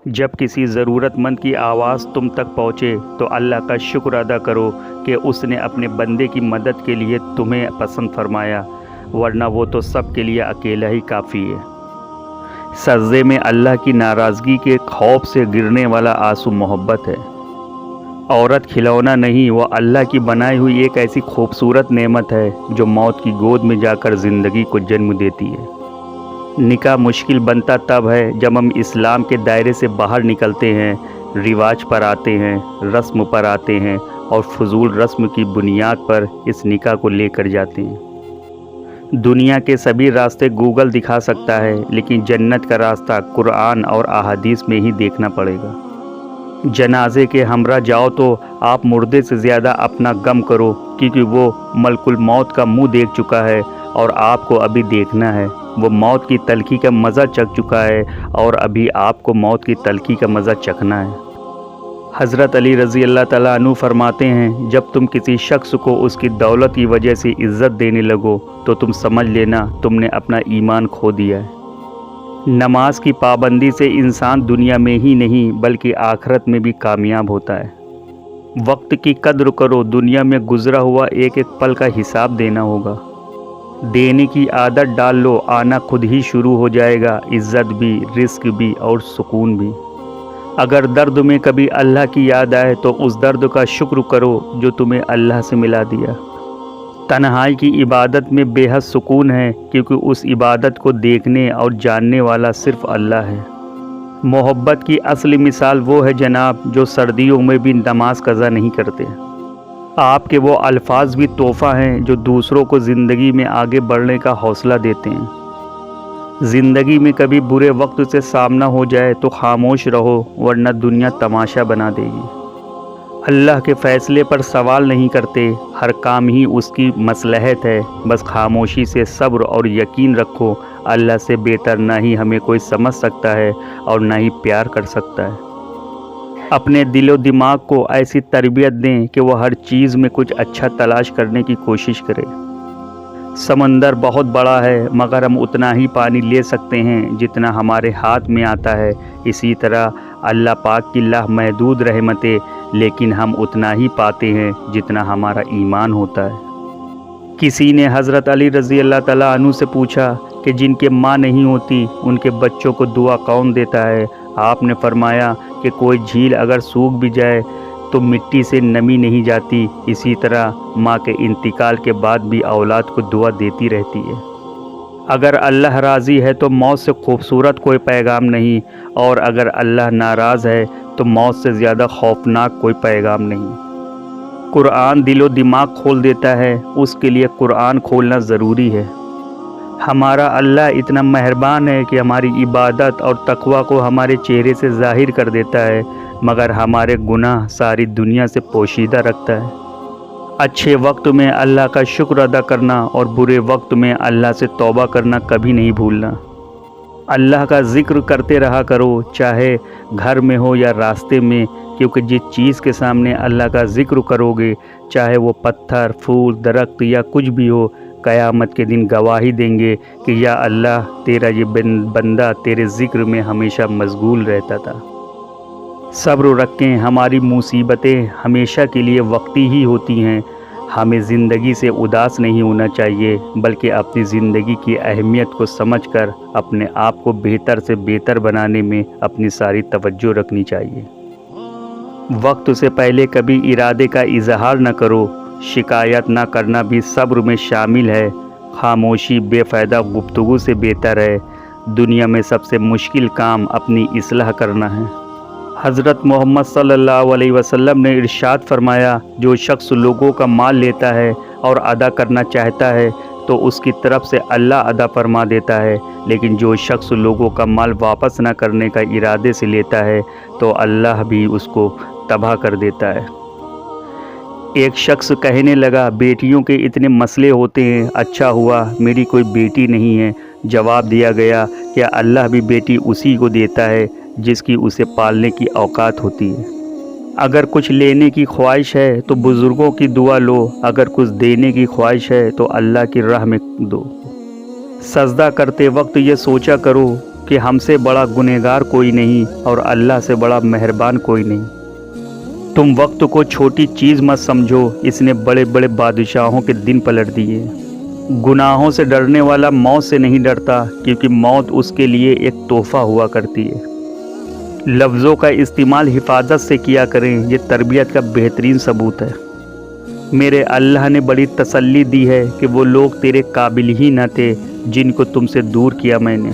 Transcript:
जब किसी ज़रूरतमंद की आवाज़ तुम तक पहुँचे तो अल्लाह का शुक्र अदा करो कि उसने अपने बंदे की मदद के लिए तुम्हें पसंद फरमाया, वरना वो तो सब के लिए अकेला ही काफ़ी है। सजदे में अल्लाह की नाराज़गी के खौफ से गिरने वाला आंसू मोहब्बत है। औरत खिलौना नहीं, वो अल्लाह की बनाई हुई एक ऐसी खूबसूरत नेमत है जो मौत की गोद में जाकर ज़िंदगी को जन्म देती है। निकाह मुश्किल बनता तब है जब हम इस्लाम के दायरे से बाहर निकलते हैं, रिवाज पर आते हैं, रस्म पर आते हैं और फजूल रस्म की बुनियाद पर इस निकाह को लेकर जाते हैं। दुनिया के सभी रास्ते गूगल दिखा सकता है, लेकिन जन्नत का रास्ता कुरान और अहादीस में ही देखना पड़ेगा। जनाजे के हमरा जाओ तो आप मुर्दे से ज़्यादा अपना गम करो, क्योंकि वो मलकुल मौत का मुंह देख चुका है और आपको अभी देखना है। वो मौत की तलखी का मज़ा चख चुका है और अभी आपको मौत की तलखी का मज़ा चखना है। हज़रत अली रज़ी अल्लाह ताला अन्हु फरमाते हैं, जब तुम किसी शख्स को उसकी दौलत की वजह से इज़्ज़त देने लगो तो तुम समझ लेना तुमने अपना ईमान खो दिया है। नमाज की पाबंदी से इंसान दुनिया में ही नहीं बल्कि आखिरत में भी कामयाब होता है। वक्त की कद्र करो, दुनिया में गुज़रा हुआ एक एक पल का हिसाब देना होगा। देने की आदत डाल लो, आना खुद ही शुरू हो जाएगा, इज़्ज़त भी, रिस्क भी और सुकून भी। अगर दर्द में कभी अल्लाह की याद आए तो उस दर्द का शुक्र करो जो तुम्हें अल्लाह से मिला दिया। तन्हाई की इबादत में बेहद सुकून है, क्योंकि उस इबादत को देखने और जानने वाला सिर्फ अल्लाह है। मोहब्बत की असली मिसाल वो है जनाब जो सर्दियों में भी नमाज कज़ा नहीं करते। आपके वो अल्फाज भी तोहफ़ा हैं जो दूसरों को ज़िंदगी में आगे बढ़ने का हौसला देते हैं। ज़िंदगी में कभी बुरे वक्त से सामना हो जाए तो खामोश रहो, वरना दुनिया तमाशा बना देगी। अल्लाह के फ़ैसले पर सवाल नहीं करते, हर काम ही उसकी मसलहत है। बस खामोशी से सब्र और यकीन रखो, अल्लाह से बेहतर ना ही हमें कोई समझ सकता है और ना ही प्यार कर सकता है। अपने दिलो दिमाग को ऐसी तरबियत दें कि वह हर चीज़ में कुछ अच्छा तलाश करने की कोशिश करे। समंदर बहुत बड़ा है, मगर हम उतना ही पानी ले सकते हैं जितना हमारे हाथ में आता है। इसी तरह अल्लाह पाक की लामहदूद रहमतें, लेकिन हम उतना ही पाते हैं जितना हमारा ईमान होता है। किसी ने हज़रत अली रज़ी अल्लाह ताला अन्हु से पूछा कि जिनके माँ नहीं होती उनके बच्चों को दुआ कौन देता है? आपने फरमाया कि कोई झील अगर सूख भी जाए तो मिट्टी से नमी नहीं जाती, इसी तरह माँ के इंतकाल के बाद भी औलाद को दुआ देती रहती है। अगर अल्लाह राज़ी है तो मौत से खूबसूरत कोई पैगाम नहीं, और अगर अल्लाह नाराज़ है तो मौत से ज़्यादा खौफनाक कोई पैगाम नहीं। कुरान दिलो दिमाग खोल देता है, उसके लिए कुरान खोलना ज़रूरी है। हमारा अल्लाह इतना मेहरबान है कि हमारी इबादत और तकवा को हमारे चेहरे से ज़ाहिर कर देता है, मगर हमारे गुनाह सारी दुनिया से पोशीदा रखता है। अच्छे वक्त में अल्लाह का शुक्र अदा करना और बुरे वक्त में अल्लाह से तौबा करना कभी नहीं भूलना। अल्लाह का ज़िक्र करते रहा करो, चाहे घर में हो या रास्ते में, क्योंकि जिस चीज़ के सामने अल्लाह का ज़िक्र करोगे, चाहे वो पत्थर, फूल, दरख्त या कुछ भी हो, क़यामत के दिन गवाही देंगे कि या अल्लाह, तेरा ये बंदा तेरे ज़िक्र में हमेशा मशगूल रहता था। सब्र रखें, हमारी मुसीबतें हमेशा के लिए वक्ती ही होती हैं। हमें ज़िंदगी से उदास नहीं होना चाहिए, बल्कि अपनी ज़िंदगी की अहमियत को समझकर अपने आप को बेहतर से बेहतर बनाने में अपनी सारी तवज्जो रखनी चाहिए। वक्त से पहले कभी इरादे का इजहार न करो, शिकायत ना करना भी सब्र में शामिल है। खामोशी बेफ़ायदा गुफ्तगू से बेहतर है। दुनिया में सबसे मुश्किल काम अपनी इस्लाह करना है। हज़रत मोहम्मद सल्लल्लाहु अलैहि वसल्लम ने इरशाद फरमाया, जो शख्स लोगों का माल लेता है और अदा करना चाहता है तो उसकी तरफ से अल्लाह अदा फरमा देता है, लेकिन जो शख्स लोगों का माल वापस ना करने का इरादे से लेता है तो अल्लाह भी उसको तबाह कर देता है। एक शख्स कहने लगा, बेटियों के इतने मसले होते हैं, अच्छा हुआ मेरी कोई बेटी नहीं है। जवाब दिया गया, क्या अल्लाह भी बेटी उसी को देता है जिसकी उसे पालने की औकात होती है। अगर कुछ लेने की ख्वाहिश है तो बुज़ुर्गों की दुआ लो, अगर कुछ देने की ख्वाहिश है तो अल्लाह की राह में दो। सजदा करते वक्त ये सोचा करो کہ ہم سے بڑا گنہگار کوئی نہیں اور اللہ سے بڑا مہربان کوئی نہیں۔ تم وقت کو چھوٹی چیز مت سمجھو، اس نے بڑے بڑے بادشاہوں کے دن پلٹ دیے۔ گناہوں سے ڈرنے والا موت سے نہیں ڈرتا، کیونکہ موت اس کے لیے ایک تحفہ ہوا کرتی ہے۔ لفظوں کا استعمال حفاظت سے کیا کریں، یہ تربیت کا بہترین ثبوت ہے۔ میرے اللہ نے بڑی تسلی دی ہے کہ وہ لوگ تیرے قابل ہی نہ تھے جن کو تم سے دور کیا میں نے۔